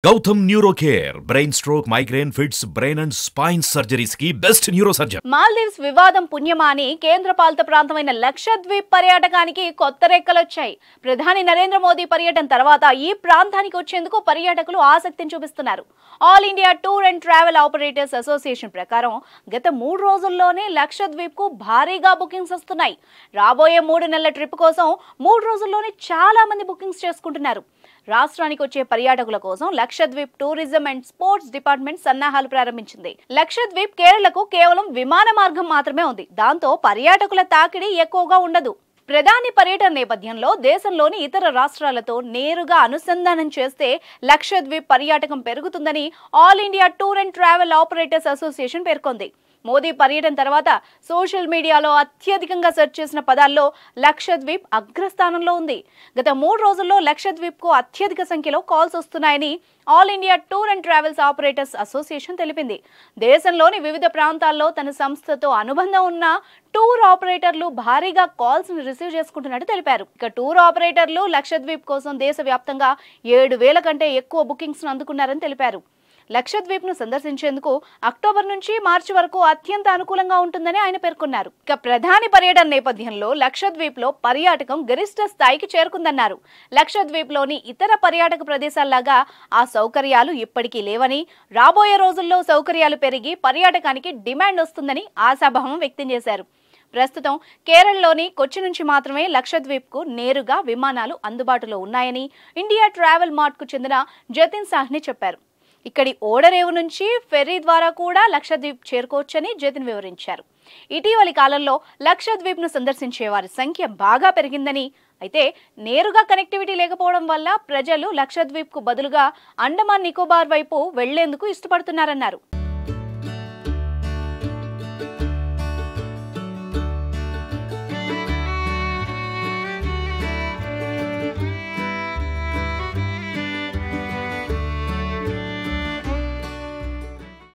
Gautam Neurocare, brain stroke, migraine, fits, brain and spine surgeries की best neurosurgeon. Maldives వివాదం పుణ్యమాని కేంద్ర పాలిత ప్రాంతమైన లక్షద్వీప్ పర్యాటకానికి కొత్త రెక్కలొచ్చాయి. ప్రధాని నరేంద్ర మోదీ పర్యటన తర్వాత ఈ ప్రాంతానికి వచ్చేందుకు పర్యాటకులు ఆసక్తిని చూపిస్తున్నారు. All India tour and travel operators association ప్రకారం గత 3 రోజుల్లోనే లక్షద్వీప్ కు భారీగా బుకింగ్స్ వస్తున్నాయి. రాబోయే 3 నెలల ట్రిప్ కోసం 3 రోజుల్లోనే చాలా మంది బుకింగ్స్ చేసుకుంటున్నారు. రాష్ట్రానికి వచ్చే పర్యాటకుల కోసం Lakshadweep tourism and sports department సన్నాహాలు ప్రారంభించింది. లక్షద్వీప్ కేరళకు కేవలం విమాన మార్గం మాత్రమే ఉంది. దాంతో పర్యాటకుల తాకిడి ఎక్కువగా ఉండదు. ప్రధాని పర్యటన నేపథ్యంలో దేశంలోని ఇతర రాష్ట్రాలతో నేరుగా అనుసంధానం చేస్తే లక్షద్వీప్ పర్యాటకం పెరుగుతుందని all India tour and travel operators association పేర్కొంది. మోదీ పర్యటన తర్వాత సోషల్ మీడియాలో అత్యధికంగా సెర్చ్ చేసిన పదాల్లో లక్షద్వీప్ అగ్రస్థానంలో ఉంది. గత 3 రోజుల్లో లక్షద్వీప్ కు అత్యధిక సంఖ్యలో కాల్స్ వస్తున్నాయని all India tour and travels operators association తెలిపింది. దేశంలోని వివిధ ప్రాంతాల్లో తన సంస్థతో అనుబంధం ఉన్న టూర్ ఆపరేటర్లు భారీగా కాల్స్ ని రిసీవ్ చేసుకుంటున్నట్టు తెలిపారు. ఇక టూర్ ఆపరేటర్లు లక్షద్వీప్ కోసం దేశవ్యాప్తంగా 7,000 కంటే ఎక్కువ బుకింగ్స్ ను అందుకున్నారని తెలిపారు. లక్షద్వీప్ ను సందర్శించేందుకు అక్టోబర్ నుంచి మార్చి వరకు అత్యంత అనుకూలంగా ఉంటుందని ఆయన పేర్కొన్నారు. ఇక ప్రధాని పర్యటన నేపథ్యంలో లక్షద్వీప్ లో పర్యాటకం గరిష్ట స్థాయికి చేరుకుందన్నారు. లక్షద్వీప్ లోని ఇతర పర్యాటక ప్రదేశాల్లాగా ఆ సౌకర్యాలు ఇప్పటికీ లేవని, రాబోయే రోజుల్లో సౌకర్యాలు పెరిగి పర్యాటకానికి డిమాండ్ వస్తుందని ఆశాభావం వ్యక్తం చేశారు. ప్రస్తుతం కేరళలోని కొచ్చి నుంచి మాత్రమే లక్షద్వీప్ కు నేరుగా విమానాలు అందుబాటులో ఉన్నాయని ఇండియా ట్రావెల్ మార్ట్ కు చెందిన జతిన్ సాహ్ని చెప్పారు. ఇక్కడి ఓడరేవు నుంచి ఫెర్రీ ద్వారా కూడా లక్షద్వీప్ చేరుకోవచ్చని జతిన్ వివరించారు. ఇటీవలి కాలంలో లక్షద్వీప్ ను సందర్శించే వారి సంఖ్య బాగా పెరిగిందని, అయితే నేరుగా కనెక్టివిటీ లేకపోవడం వల్ల ప్రజలు లక్షద్వీప్ కు బదులుగా అండమాన్ నికోబార్ వైపు వెళ్లేందుకు ఇష్టపడుతున్నారన్నారు.